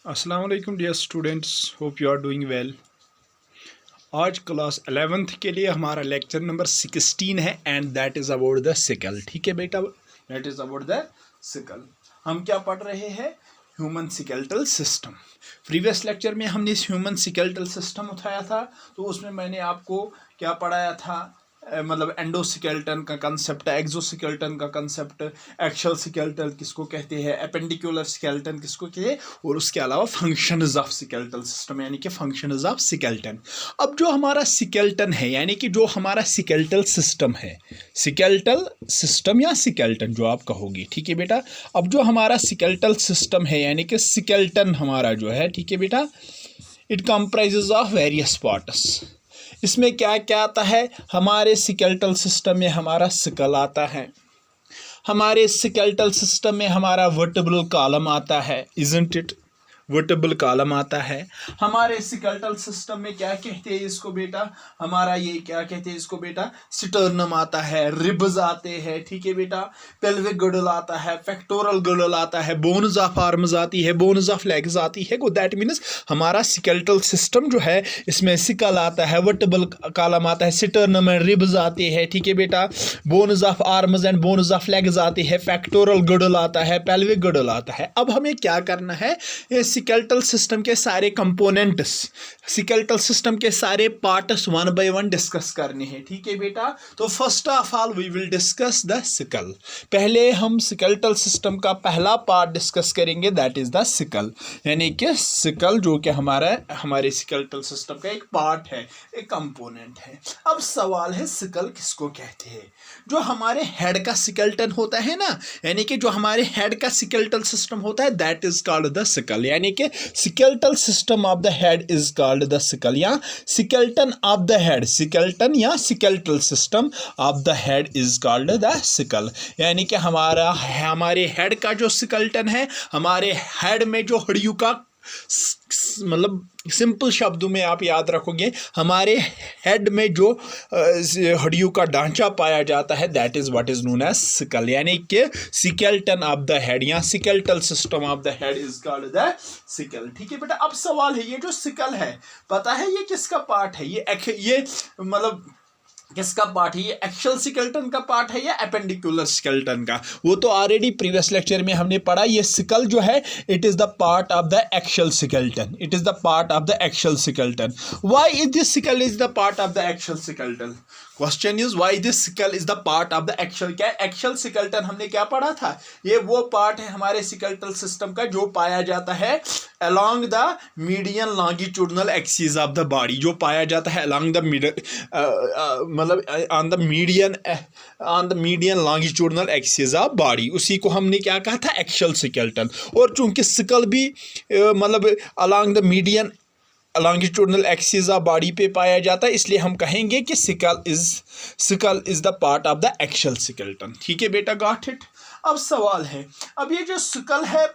अस्सलाम वालेकुम dear students, hope you are doing well. आज क्लास 11th के लिए हमारा लेक्चर नंबर 16 है and that is about the sickle. ठीक है बेटा, that is about the sickle. हम क्या पढ़ रहे हैं? Human skeletal system. Previous lecture में हमने इस ह्यूमन सिकेल्टल सिस्टम उठाया था, तो उसमें मैंने आपको क्या पढ़ाया था, मतलब एंडोसिकेल्टन का कंसेप्ट, एक्सोसिकेल्टन का कंसेप्ट, एक्शियल सिकेल्टन किसको कहते हैं, एपेंडिकुलर सिकेल्टन किसको कहते हैं, और उसके अलावा फंक्शंस ऑफ सिकेल्टल सिस्टम यानी कि फंक्शंस ऑफ सिकेल्टन। अब जो हमारा सिकेल्टन है यानी कि जो हमारा सिकेल्टल सिस्टम है, सिकेल्टल सिस्टम या सिकेल्टन जो आप कहोगे, ठीक है बेटा। अब जो हमारा सिकेल्टल सिस्टम है यानी कि सिकेल्टन हमारा जो है, ठीक है बेटा, it comprises of various parts. इसमें क्या क्या आता है? हमारे सिकेल्टल सिस्टम में हमारा सिकल आता है, हमारे सिकेल्टल सिस्टम में हमारा वर्टिब्रल कॉलम आता है, इजंट इट, वर्टिब्रल कॉलम आता है। हमारे सिकेल्टल सिस्टम में क्या कहते हैं इसको बेटा, हमारा ये क्या कहते हैं इसको बेटा, स्टर्नम आता है, रिब्स आते हैं, ठीक है बेटा, पेल्विक गर्डल आता है, पेक्टोरल गर्डल आता है, बोन्स ऑफ आर्म्स आती है, बोन्स ऑफ लेग्स आती है। दैट मीन्स हमारा सिकेल्टल सिस्टम जो है इसमें सिकल आता है, वर्टिब्रल कॉलम आता है, स्टर्नम एंड रिब्स आते हैं, ठीक है बेटा, bones of arms and bones of legs आते हैं, पेक्टोरल गर्डल आता है, पेल्विक गर्डल आता है। अब हमें क्या करना है, ये सिकेल्टल सिस्टम के सारे कंपोनेंट्स, सिकेल्टल सिस्टम के सारे parts one by one discuss करने हैं, ठीक है बेटा। तो first of all we will discuss the skull. पहले हम सिकेल्टल सिस्टम का पहला पार्ट डिस्कस करेंगे, दैट इज द सिकल, यानी कि सिकल जो कि हमारे सिकेल्टल सिस्टम का एक पार्ट है, एक कंपोनेंट है। अब सवाल है सिकल किसको कहते हैं? जो हमारे हेड का सिकेल्टन होता है ना, यानी कि जो हमारे हेड का सिकेल्टल सिस्टम होता है, that is called the skull, यानी कि skeletal system of the head is called the skull, या skeleton of the head, skeleton या skeletal system of the head is called the skull. यानी कि हमारे हेड का जो सिकेल्टन है, हमारे हेड में जो हड्डियों का, मतलब सिंपल शब्दों में आप याद रखोगे, हमारे हेड में जो हड्डियों का ढांचा पाया जाता है, that is what is known as skull, यानी कि सिकेल्टन ऑफ द हेड या skeletal system of the head is called the sickle, ठीक है बेटा। अब सवाल है, ये जो सिकल है, पता है ये किसका पार्ट है? ये मतलब किसका पार्ट है? ये एक्शियल सिकेल्टन का पार्ट है या एपेंडिकुलर सिकेल्टन का? वो तो ऑलरेडी प्रीवियस लेक्चर में हमने पढ़ा। ये सिकल जो है, it is the part of the axial skeleton, it is the part of the axial skeleton. Why is this skull is the part of the axial skeleton? Question is why this skull is the part of the axial. क्या axial skeleton हमने क्या पढ़ा था? ये वो part है हमारे सिकेल्टल system का जो पाया जाता है along the median longitudinal axis of the body, जो पाया जाता है along the मतलब on the median longitudinal axis of body, उसी को हमने क्या कहा था? एक्शियल सिकेल्टन। और चूंकि सिकल भी मतलब along the median longitudinal axis of body पे पाया जाता है, इसलिए हम कहेंगे कि skull is the part of the axial skeleton, ठीक है बेटा, गॉट इट। अब सवाल है, अब ये जो सिकल है,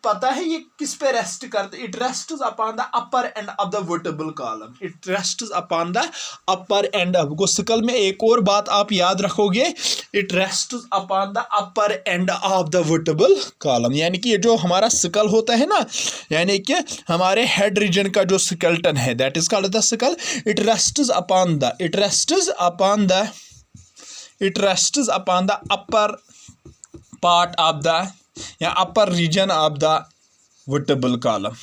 पता है ये किस पे रेस्ट करते? It rests upon the upper end of the vertebral column, it rests upon the upper end of, को सिकल में एक और बात आप याद रखोगे, it rests upon the upper end of the vertebral column, यानी कि ये जो हमारा सिकल होता है ना, यानी कि हमारे हेड रीजन का जो सिकेल्टन है, that is called the skull. It rests upon the upper part of the या upper region of the vertebral column,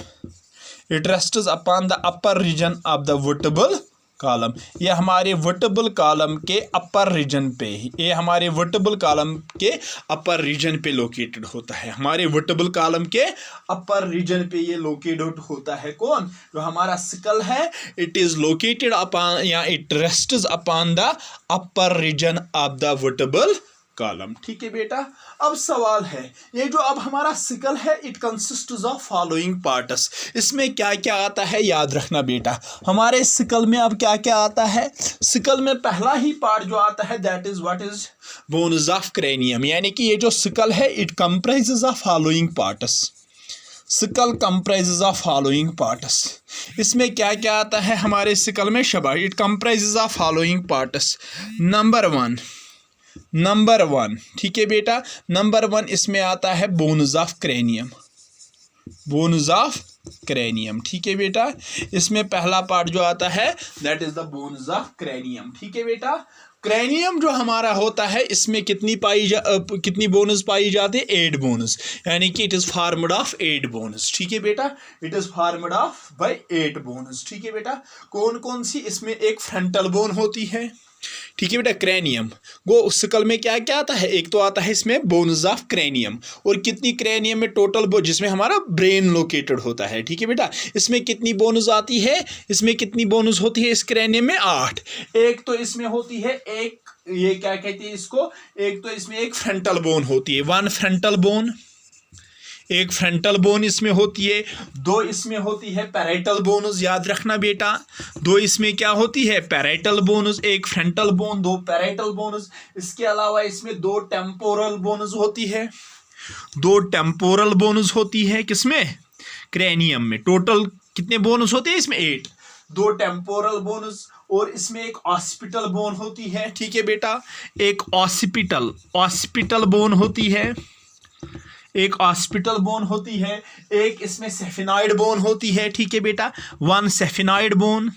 it rests upon the upper region of the vertebral column. ये हमारे vertebral column के अपर reason पे, ये हमारे vertebral column के अपर reason पे located होता है, हमारे वर्टिब्रल कॉलम के अपर रीजन पे ये लोकेटेड होता है। कौन? जो हमारा सिकल है, इट इज लोकेटेड अपॉन या it rests upon the upper region of the vertebral column, ठीक है बेटा। अब सवाल है, ये जो अब हमारा सिकल है, it consists of following parts. इसमें क्या क्या आता है याद रखना बेटा। हमारे सिकल में अब क्या क्या आता है? सिकल में पहला ही पार्ट जो आता है, that is what is bones of cranium, यानी कि ये जो सिकल है, it comprises of following parts, skull comprises of following parts. इसमें क्या क्या आता है हमारे सिकल में? शबाश, it comprises of following parts. Number one, ठीक है बेटा, नंबर वन इसमें आता है bones of cranium, bones of cranium. ठीक है बेटा, इसमें पहला पार्ट जो आता है that is the bones of cranium. ठीक है बेटा, क्रैनियम जो हमारा होता है इसमें कितनी बोन्स पाई जाती है? 8 बोन्स, यानी कि it is formed of 8 bones. ठीक है बेटा, it is formed of by 8 bones. ठीक है बेटा, कौन कौन सी? इसमें एक फ्रंटल बोन होती है। ठीक है बेटा, क्रैनियम वो स्कल में क्या क्या आता है? एक तो आता है इसमें बोन्स ऑफ क्रैनियम, और कितनी क्रैनियम में टोटल जिसमें हमारा ब्रेन लोकेटेड होता है। ठीक है बेटा, इसमें कितनी बोन्स आती है? इसमें कितनी बोन्स होती है इस क्रैनियम में? 8। एक तो इसमें होती है एक, ये क्या कहते हैं इसको, एक तो इसमें एक फ्रंटल बोन होती है, 1 फ्रंटल बोन, एक फ्रंटल बोन इसमें होती है। 2 इसमें होती है पैराइटल बोन्स, याद रखना बेटा, 2 इसमें क्या होती है? पैराइटल बोन्स, एक फ्रंटल बोन, 2 पैराइटल बोन्स। इसके अलावा इसमें 2 टेम्पोरल बोन्स होती है, 2 टेम्पोरल बोन्स होती है। किसमें? क्रैनियम में। टोटल कितने बोन्स होते हैं इसमें? 8। 2 टेम्पोरल बोन्स, और इसमें एक ऑसिपिटल बोन होती है। ठीक है बेटा, एक ऑसिपिटल बोन होती है, एक ऑसिपिटल बोन होती है। एक इसमें सेफिनॉइड बोन होती है। ठीक है बेटा, 1 सेफिनॉइड बोन,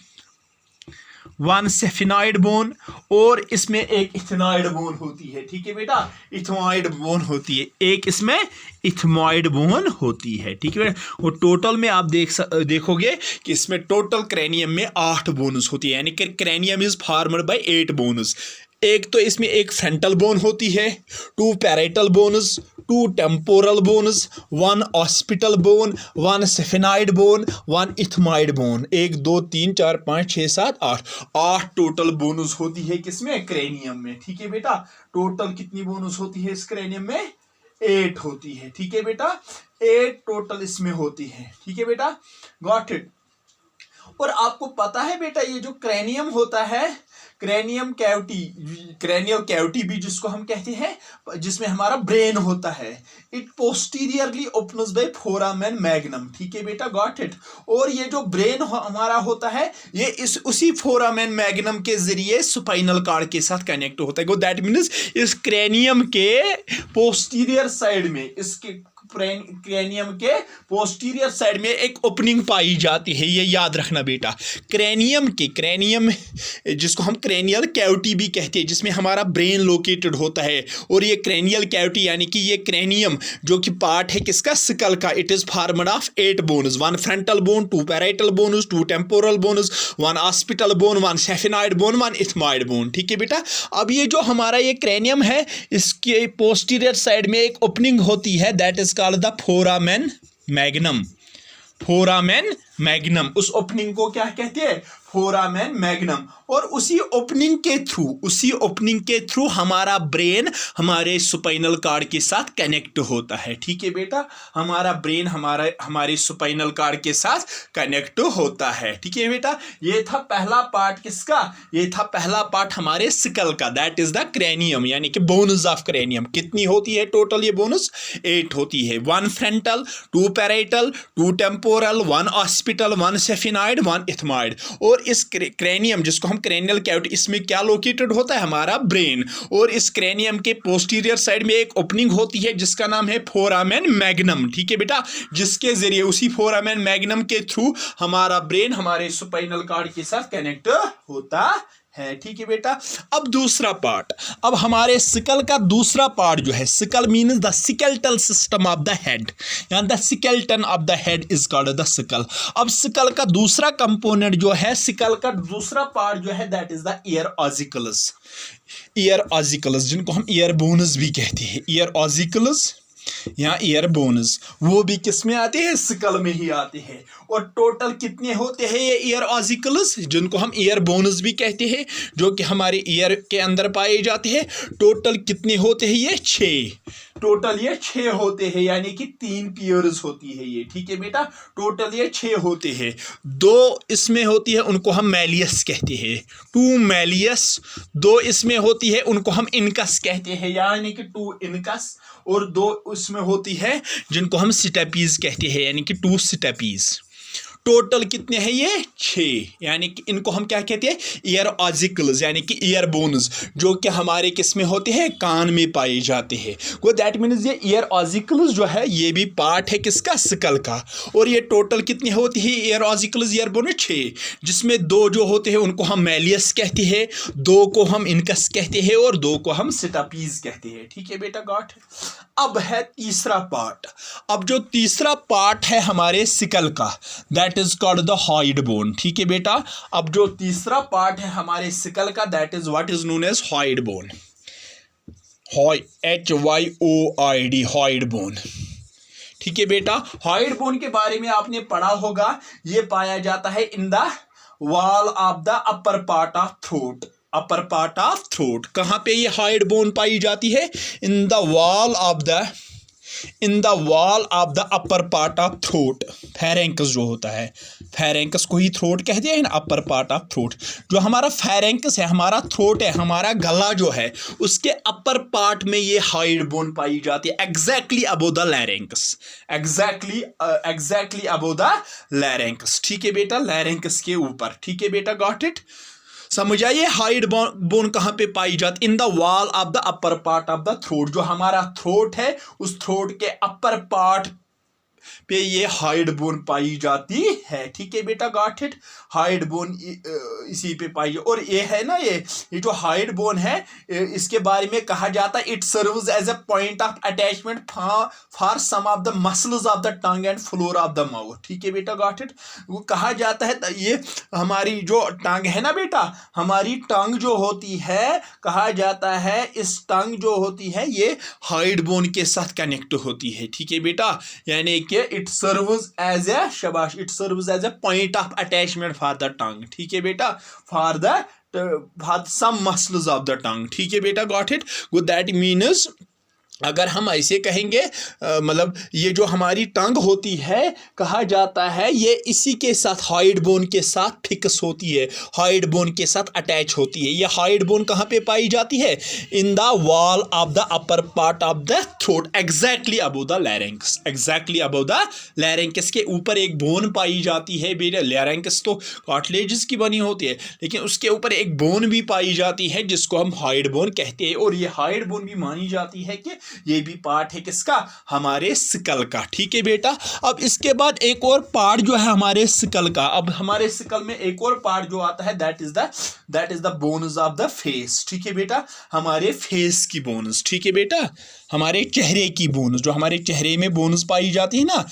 1 सेफिनॉइड बोन, और इसमें एक इथेनॉइड बोन होती है। ठीक है बेटा, इथमॉइड बोन होती है, एक इसमें इथमॉइड बोन होती है। ठीक है बेटा, और टोटल में आप देखोगे कि इसमें टोटल क्रैनियम में 8 बोन्स होती है, यानी कि cranium is formed by 8 bones. एक तो इसमें एक फ्रंटल बोन होती है, 2 parietal bones, 2 temporal bones, 1 occipital bone, 1 sphenoid bone, 1 ethmoid bone. 1 2 3 4 5 6 7 8 total bones होती है किसमें? क्रैनियम में। ठीक है बेटा, टोटल कितनी बोन्स होती है इस क्रैनियम में? 8 होती है। ठीक है बेटा, 8 टोटल इसमें होती है। ठीक है बेटा, गॉट इट। और आपको पता है बेटा, ये जो क्रैनियम होता है, क्रैनियम कैविटी, क्रैनियल कैविटी भी जिसको हम कहते हैं, जिसमें हमारा ब्रेन होता है, it posteriorly opens by foramen magnum. ठीक है बेटा, गॉट इट। और ये जो ब्रेन हमारा होता है, ये उसी फोरामेन मैग्नम के जरिए स्पाइनल कॉर्ड के साथ कनेक्ट होता है। दैट मीन्स इस क्रैनियम के पोस्टीरियर साइड में, इसके क्रैनियम के पोस्टीरियर साइड में एक ओपनिंग पाई जाती है। ये याद रखना बेटा, क्रैनियम जिसको हम क्रैनियल कैविटी भी कहते हैं, जिसमें हमारा ब्रेन लोकेटेड होता है। और ये क्रैनियल कैविटी यानी कि ये क्रैनियम जो कि पार्ट है किसका? स्कल का। It is formed of 8 bones, 1 frontal bone, 2 parietal bones, 2 temporal bones, 1 occipital bone, 1 sphenoid bone, 1 ethmoid bone. ठीक है बेटा, अब ये जो हमारा ये क्रैनियम है, इसके पोस्टीरियर साइड में एक ओपनिंग होती है, that is called the foramen magnum. Foramen magnum, उस ओपनिंग को क्या कहते हैं? Foramen magnum. और उसी ओपनिंग के थ्रू हमारा ब्रेन हमारे स्पाइनल कॉर्ड के साथ कनेक्ट होता है। ठीक है बेटा, हमारा ब्रेन हमारे स्पाइनल कॉर्ड के साथ कनेक्ट होता है। ठीक है बेटा, ये था पहला पार्ट किसका? ये था पहला पार्ट हमारे स्कल का, दैट इज द क्रैनियम, यानी कि बोन्स ऑफ क्रैनियम। कितनी होती है टोटल ये बोन्स? 8 होती है। 1 frontal, 2 parietal, 2 temporal, 1 occipital, 1 सेफिनॉइड, 1 ethmoid. और इस क्रैनियम जिसको हम क्रैनियल कैविटी, इसमें क्या लोकेटेड होता है? हमारा ब्रेन। और इस क्रैनियम के पोस्टीरियर साइड में एक ओपनिंग होती है जिसका नाम है फोरामेन मैग्नम। ठीक है बेटा, जिसके जरिए उसी फोरामेन मैग्नम के थ्रू हमारा ब्रेन हमारे स्पाइनल कॉर्ड के साथ कनेक्ट होता है। ठीक है बेटा, अब दूसरा पार्ट, अब हमारे स्कल का दूसरा पार्ट जो है, skull means the skeletal system of the head, यानी the skeleton of the head is called the skull. अब स्कल का दूसरा कंपोनेंट जो है, स्कल का दूसरा पार्ट जो है, that is the ear ossicles. Ear ossicles जिनको हम ईयर बोन्स भी कहते हैं, ईयर ऑसिकल्स या ईयर बोन्स, वो भी किस में आते हैं? स्कल में ही आते हैं। और टोटल कितने होते हैं ये ईयर ऑसिकल्स, जिनको हम ईयर बोन्स भी कहते हैं, जो कि हमारे ईयर के अंदर पाए जाते हैं? टोटल कितने होते हैं ये? 6। टोटल ये 6 होते हैं, यानी कि 3 पेयर्स होती है ये। ठीक है बेटा, टोटल ये 6 होते हैं। 2 इसमें होती है, उनको हम मैलियस कहते हैं, 2 मैलियस। 2 इसमें होती है, उनको हम इनकस कहते हैं, यानी कि 2 इनकस। और 2 उसमें होती है जिनको हम स्टेपीज कहते हैं, यानी कि 2 स्टेपीज। टोटल कितने हैं ये 6, यानी कि इनको हम क्या कहते हैं ईयर ऑजिकल्स यानी कि ईयर बोन्स, जो कि हमारे किस में होते हैं कान में पाए जाते हैं। वो दैट मीन्स ये ईयर ऑजिकल्स जो है ये भी पार्ट है किसका स्कल का। और ये टोटल कितनी होती है ईयर ऑजिकल्स ईयर बोन 6, जिसमें 2 जो होते हैं उनको हम मैलियस कहते हैं, 2 को हम इनकस कहते हैं और 2 को हम स्टेपीज कहते हैं। ठीक है बेटा गॉट। अब है तीसरा पार्ट। अब जो तीसरा पार्ट है हमारे सिकल का that is called the hyoid bone. ठीक है बेटा। अब जो तीसरा पार्ट है हमारे सिकल का that is what is known as hyoid bone. HYOID hyoid bone. ठीक है बेटा। हॉइड बोन के बारे में आपने पढ़ा होगा, ये पाया जाता है in the wall of the upper part of throat. Upper part of throat कहाँ पे ये हॉइड बोन पाई जाती है? In the wall of the upper part of throat. Pharynx जो होता है, फेरेंकस को ही थ्रोट कहते हैं, अपर पार्ट ऑफ थ्रोट। जो हमारा फेरेंकस है, हमारा थ्रोट है, हमारा गला जो है, उसके अपर पार्ट में ये हॉइड बोन पाई जाती है exactly above the larynx. Exactly above the larynx. ठीक है बेटा, लैरिंक्स के ऊपर। ठीक है बेटा, गॉट इट। समझ आइए हॉइड बोन कहाँ पे पाई जाती? इन the wall of the upper part of the throat. जो हमारा थ्रोट है उस थ्रोट के अपर पार्ट पे ये हॉइड बोन पाई जाती है। ठीक है बेटा, गॉट इट। हॉइड बोन इसी पे पाई। और ये है ना, ये जो हॉइड बोन है इसके बारे में कहा जाता है it serves as a point of attachment for some of the muscles of the tongue and floor of the mouth. ठीक है बेटा, गॉट इट। वो कहा जाता है ये हमारी जो टंग है ना बेटा, हमारी टंग जो होती है, कहा जाता है इस टंग जो होती है ये हॉइड बोन के साथ कनेक्ट होती है। ठीक है बेटा, यानी कि इट सर्व्स एज ए शाबाश, it serves as a point of attachment for the tongue. ठीक है बेटा, for some muscles of the tongue. ठीक है बेटा, got it. Good. That means अगर हम ऐसे कहेंगे मतलब ये जो हमारी टंग होती है, कहा जाता है ये इसी के साथ हॉइड बोन के साथ फिक्स होती है, हॉइड बोन के साथ अटैच होती है। ये हॉइड बोन कहाँ पे पाई जाती है? In the wall of the upper part of the throat exactly above the larynx. Exactly above the larynx के ऊपर एक बोन पाई जाती है बेटा। लैरिंक्स तो कार्टिलेज की बनी होती है, लेकिन उसके ऊपर एक बोन भी पाई जाती है जिसको हम हॉइड बोन कहते हैं। और ये हॉइड बोन भी मानी जाती है कि ये भी पार्ट है किसका? हमारे स्कल का। ठीक है बेटा। अब इसके बाद एक और पार्ट जो है हमारे स्कल का, अब हमारे स्कल में एक और पार्ट जो आता है that is the bones of the face. ठीक है बेटा, हमारे फेस की बोन्स। ठीक है बेटा, हमारे चेहरे की बोन्स, जो हमारे चेहरे में बोन्स पाई जाती है ना,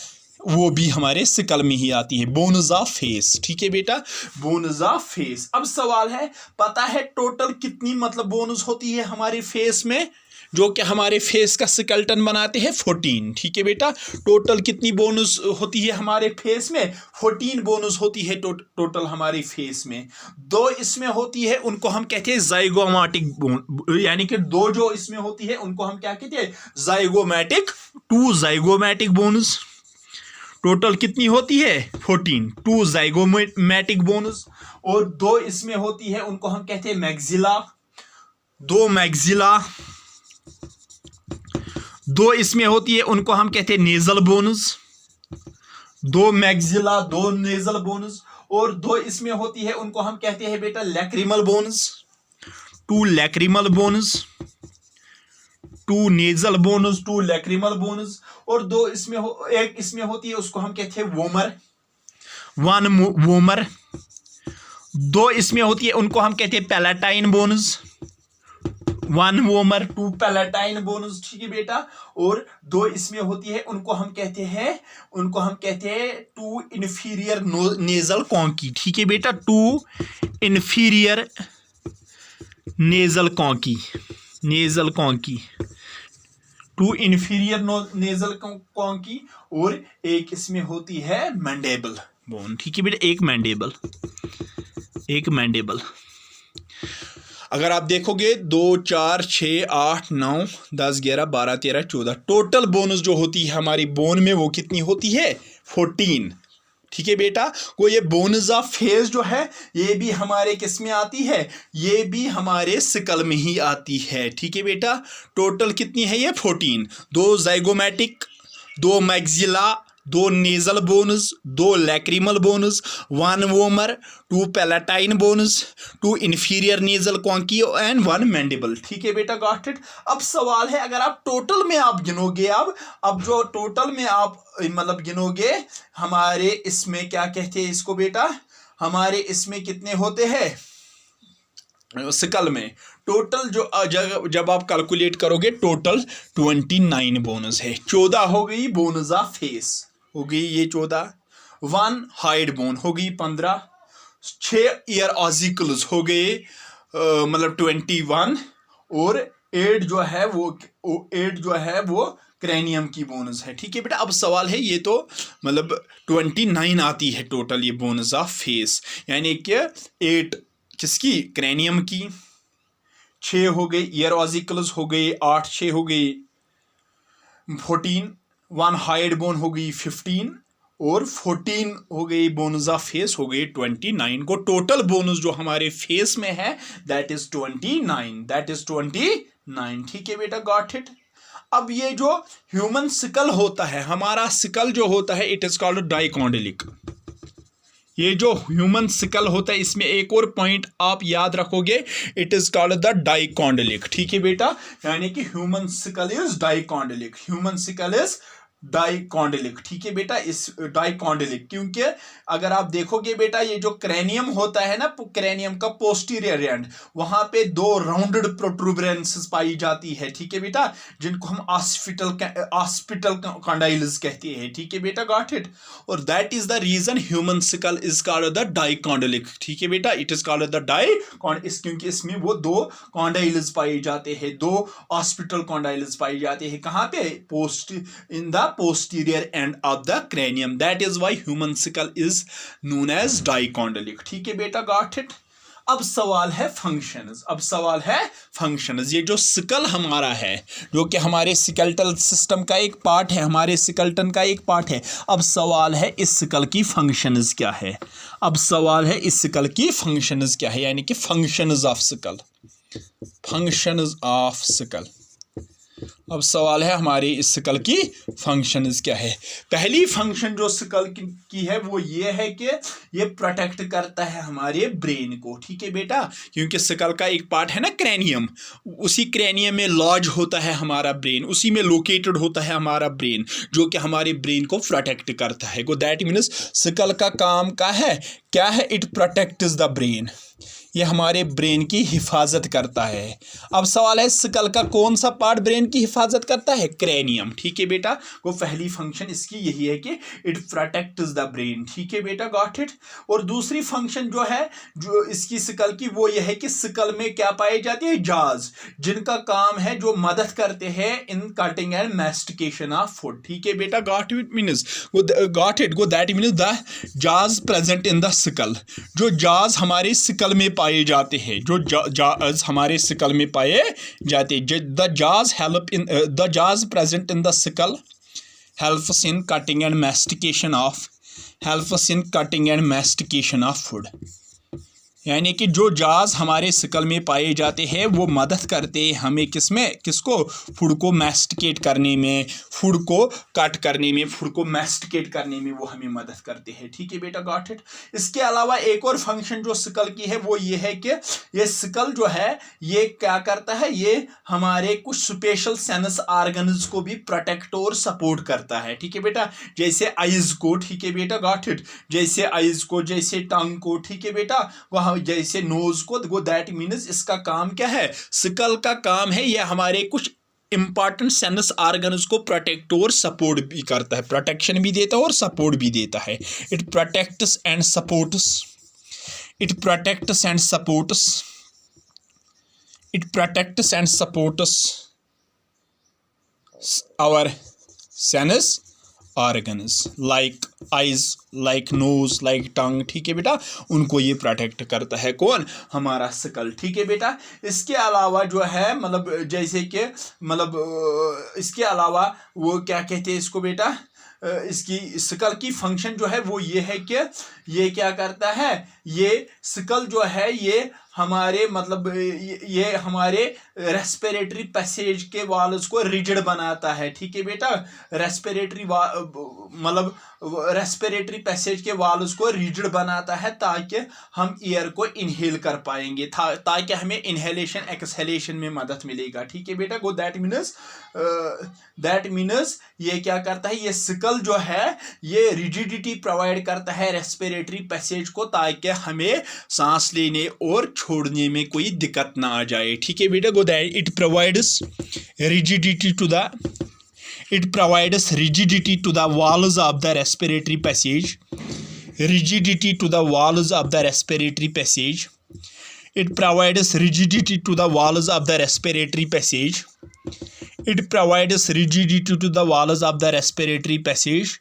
वो भी हमारे स्कल में ही आती है, बोन्स ऑफ फेस। ठीक है बेटा, बोन्स ऑफ फेस। अब सवाल है, पता है टोटल कितनी मतलब बोन्स होती है हमारे फेस में, जो कि हमारे फेस का स्केलेटन बनाते हैं? 14। ठीक है बेटा, टोटल कितनी बोन्स होती है हमारे फेस में? 14 बोन्स होती है टोटल हमारे फेस में। 2 इसमें होती है, उनको हम कहते हैं जाइगोमैटिक बोन, यानी कि 2 जो इसमें होती है उनको हम क्या कहते हैं? जाइगोमैटिक। 2 zygomatic bones. टोटल कितनी होती है? 14। 2 जाइगोमैटिक बोन्स। और 2 इसमें होती है, उनको हम कहते हैं मैक्सिला। 2 मैक्सिला। 2 इसमें होती है, उनको हम कहते हैं nasal bones. 2 maxilla, 2 nasal bones. और 2 इसमें होती है, उनको हम कहते हैं बेटा lacrimal bones. 2 lacrimal bones, 2 nasal bones, 2 lacrimal bones. और 2 इसमें एक इसमें होती है, उसको हम कहते हैं वोमर। 1 वोमर। 2 इसमें होती है, उनको हम कहते हैं palatine bones. 1 vomer, 2 palatine bones. ठीक है बेटा। और 2 इसमें होती है, उनको हम कहते हैं 2 इंफीरियर नेजल कॉन्की। ठीक है बेटा, 2 इंफीरियर नेजल कॉन्की, 2 इंफीरियर नेजल कॉन्की। और एक इसमें होती है मैंडेबल बोन। ठीक है बेटा, एक मैंडेबल। अगर आप देखोगे 2 4 6 8 9 10 11 12 13 14 टोटल बोन्स जो होती है हमारी बोन में, वो कितनी होती है? 14। ठीक है बेटा। वो ये बोन्स ऑफ फेस जो है ये भी हमारे किस में आती है? ये भी हमारे स्कल में ही आती है। ठीक है बेटा, टोटल कितनी है ये? 14। 2 zygomatic, 2 maxilla, 2 nasal bones, 2 lacrimal bones, 1 vomer, 2 palatine bones, 2 inferior nasal conchae and 1 mandible. ठीक है बेटा, गॉट इट। अब सवाल है, अगर आप टोटल में आप गिनोगे, अब जो टोटल में आप मतलब गिनोगे, हमारे इसमें क्या कहते हैं इसको बेटा, हमारे इसमें कितने होते हैं सिकल में, टोटल जो जब आप कैलकुलेट करोगे टोटल 29 बोनस है। 14 हो गई बोनस ऑफ फेस, हो गई ये 14, 1 हाइड बोन हो गई 15, 6 ईयर ऑजिकल्स हो गए मतलब 21, और 8 जो है वो क्रैनियम की बोनस है। ठीक है बेटा, अब सवाल है, ये तो मतलब 29 आती है टोटल ये बोनस ऑफ फेस, यानी कि 8 किसकी, क्रैनियम की, 6 हो गए ईयर ऑजिकल्स हो गए, 8 6 हो गई 14, 1 हाइड बोन हो गई 15, और 14 हो गई बोनस ऑफ फेस हो गई 29 को टोटल बोनस जो हमारे फेस में है दैट इज 29। ठीक है बेटा, गॉट इट। अब ये जो ह्यूमन सिकल होता है, हमारा सिकल जो होता है इट इज कॉल्ड डाइकॉन्डिलिक। ये जो ह्यूमन सिकल होता है इसमें एक और पॉइंट आप याद रखोगे, it is called the dicondylic. ठीक है बेटा, यानी कि human skull is dicondylic, human skull is dicondylic. ठीक है बेटा, इस डाइकॉन्डिलिक क्योंकि अगर आप देखोगे बेटा, ये जो क्रैनियम होता है ना, क्रैनियम का पोस्टीरियर एंड, वहां पे 2 राउंडेड प्रोट्रूबरेंसेस पाई जाती है। ठीक है बेटा, जिनको हम ऑस्पिटल कॉन्डाइल्स कहते हैं। ठीक है बेटा, गॉट इट। और that is the reason human skull is called the dicondylic. ठीक है बेटा, इट इज कॉल्ड द क्योंकि इसमें वो 2 कॉन्डाइल्स पाए जाते हैं, 2 ऑस्पिटल कॉन्डाइल्स पाई जाते हैं। कहाँ पे, in the posterior end of the cranium, that is why human sickle is known as dicondylic। ठीक है बेटा, got it। अब सवाल है फंक्शंस। ये जो सिकल हमारा है, जो कि हमारे सिकल्टल सिस्टम का एक पार्ट है, हमारे सिकल्टन का एक पार्ट है। अब सवाल है इस सिकल की फंक्शंस क्या है, यानी कि फंक्शंस ऑफ सिकल। अब सवाल है हमारी इस सिकल की फंक्शंस क्या है। पहली फंक्शन जो सिकल की है वो ये है कि ये प्रोटेक्ट करता है हमारे ब्रेन को। ठीक है बेटा, क्योंकि सिकल का एक पार्ट है ना क्रैनियम, उसी क्रैनियम में लॉज होता है हमारा ब्रेन, उसी में लोकेटेड होता है हमारा ब्रेन, जो कि हमारे ब्रेन को प्रोटेक्ट करता है। दैट मीन्स सिकल का काम क्या है, इट प्रोटेक्ट्स द ब्रेन, ये हमारे ब्रेन की हिफाजत करता है। अब सवाल है सिकल का कौन सा पार्ट ब्रेन की हिफाजत करता है, क्रैनियम। ठीक है बेटा, वो पहली फंक्शन इसकी यही है कि इट प्रोटेक्ट्स द ब्रेन। ठीक है बेटा, गॉट इट। और दूसरी फंक्शन जो है जो इसकी सिकल की, वो यह है कि सिकल में क्या पाए जाते हैं, जाज, जिनका काम है, जो मदद करते हैं in cutting and mastication of food. ठीक है बेटा, got it means that means the जाज प्रेजेंट इन द सिकल, जो जाज हमारे सिकल में पाए जाते हैं, जो जाज हमारे सिकल में पाए जाते हैं। द जाज present in the sickle helps in cutting and mastication of food. यानी कि जो जाज हमारे सिकल में पाए जाते हैं वो मदद करते हैं हमें किसको, फूड को मैस्टिकेट करने में, फूड को कट करने में, फूड को मैस्टिकेट करने में वो हमें मदद करते हैं। ठीक है बेटा, गॉट इट। इसके अलावा एक और फंक्शन जो सिकल की है वो ये है कि ये सिकल जो है ये क्या करता है, ये हमारे कुछ स्पेशल सेंस ऑर्गन्स को भी प्रोटेक्ट और सपोर्ट करता है। ठीक है बेटा, जैसे आइज को, ठीक है बेटा, गॉट इट, जैसे आइज को, जैसे टंग को, ठीक है बेटा, वह जैसे नोज को, दैट मीन्स इसका काम क्या है, सिकल का काम है ये हमारे कुछ इंपॉर्टेंट सेंस ऑर्गन्स को प्रोटेक्ट और सपोर्ट भी करता है, प्रोटेक्शन भी देता है और सपोर्ट भी देता है। It protects and supports our sense organs like eyes, like nose, like tongue. ठीक है बेटा, उनको ये प्रोटेक्ट करता है कौन, हमारा सिकल। ठीक है बेटा, इसके अलावा जो है मतलब जैसे कि मतलब इसके अलावा वो क्या कहते हैं इसको बेटा, इसकी सिकल की फंक्शन जो है वो ये है कि ये क्या करता है, ये सिकल जो है ये हमारे मतलब ये हमारे रेस्पिरेटरी पैसेज के वाल्स को रिजिड बनाता है, ठीक है बेटा। रेस्पिरेटरी मतलब रेस्पिरेटरी पैसेज के वाल्स को रिजिड बनाता है ताकि हम एयर को इनहेल कर पाएंगे, ताकि हमें इनहेलेशन एक्सहेलेशन में मदद मिलेगा, ठीक है बेटा। गो दैट मीन्स ये क्या करता है, ये सिकल जो है ये रिजिडिटी प्रोवाइड करता है रेस्पिरेटरी पैसेज को, ताकि हमें सांस लेने और छोड़ने में कोई दिक्कत ना आ जाए, ठीक है बेटा। Go that it provides rigidity to the walls of the respiratory passage. Rigidity to the walls of the respiratory passage. It provides rigidity to the walls of the respiratory passage. It provides rigidity to the walls of the respiratory passage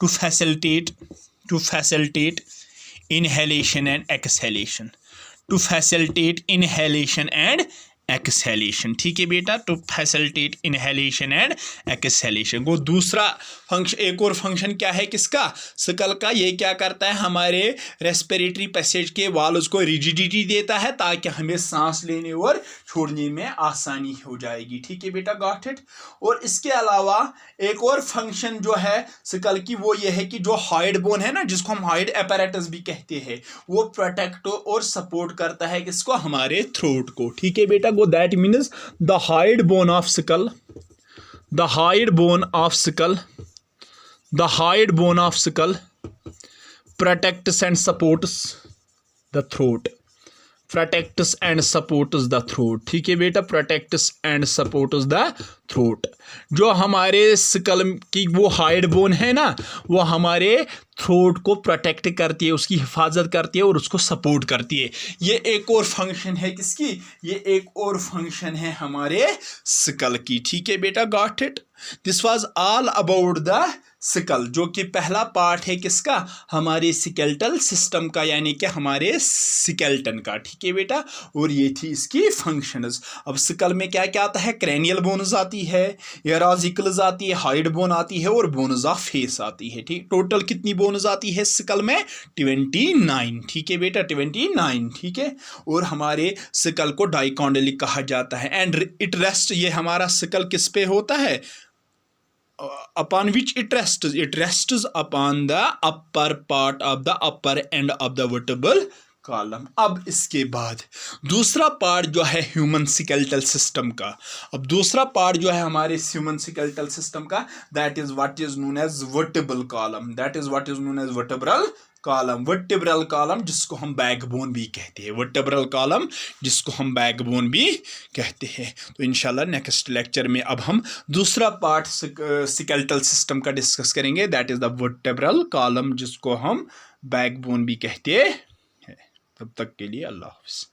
to facilitate inhalation and exhalation. To facilitate inhalation and exhalation, ठीक है बेटा, to facilitate inhalation and exhalation. वो दूसरा function, एक और function क्या है किसका, सिकल का, ये क्या करता है, हमारे रेस्पिरेटरी पैसेज के वाल्व्स को रिजिडिटी देता है ताकि हमें सांस लेने और छोड़ने में आसानी हो जाएगी, ठीक है बेटा, गॉट इट। और इसके अलावा एक और फंक्शन जो है सिकल की वो ये है कि जो हाइड बोन है ना, जिसको हम हाइड apparatus भी कहते हैं, वो प्रोटेक्ट और सपोर्ट करता है किसको, हमारे थ्रोट को, ठीक है बेटा। That means the hide bone of skull protects and supports the throat, ठीक है बेटा, protects and supports the throat। जो हमारे स्कल की वो हाइड बोन है ना, वो हमारे थ्रोट को प्रोटेक्ट करती है, उसकी हिफाजत करती है और उसको सपोर्ट करती है। ये एक और फंक्शन है किसकी, ये एक और फंक्शन है हमारे स्कल की, ठीक है बेटा, got it. This was all about the skull, जो कि पहला पार्ट है किसका, हमारे स्केलेटल सिस्टम का, यानी कि हमारे स्केलेटन का, ठीक है बेटा। और ये थी इसकी फंक्शंस। अब स्कल में क्या क्या आता है, क्रैनियल बोन्स आती है, एराजिकल्स आती है, हाइड बोन आती है और बोन्स ऑफ फेस आती है, ठीक। टोटल कितनी बोन्स आती है स्कल में, 29, ठीक है बेटा, 29, ठीक है। और हमारे स्कल को डाइकॉन्डलिक कहा जाता है। एंड इट रेस्ट, ये हमारा स्कल किस पे होता है, upon which it rests upon the upper part of the upper end of the vertebral column। अब इसके बाद दूसरा पार्ट जो है ह्यूमन स्केलेटल सिस्टम का, अब दूसरा पार्ट जो है हमारे ह्यूमन स्केलेटल सिस्टम का, that is what is known as vertebral column, vertebral column जिसको हम बैकबोन भी कहते हैं, वर्टेब्रल कॉलम जिसको हम बैकबोन भी कहते हैं। तो इंशाल्लाह नेक्स्ट लेक्चर में अब हम दूसरा पार्ट स्केलेटल सिस्टम का डिस्कस करेंगे, that is the vertebral column जिसको हम बैकबोन भी कहते हैं। तब तक के लिए अल्लाह हाफ़िज़।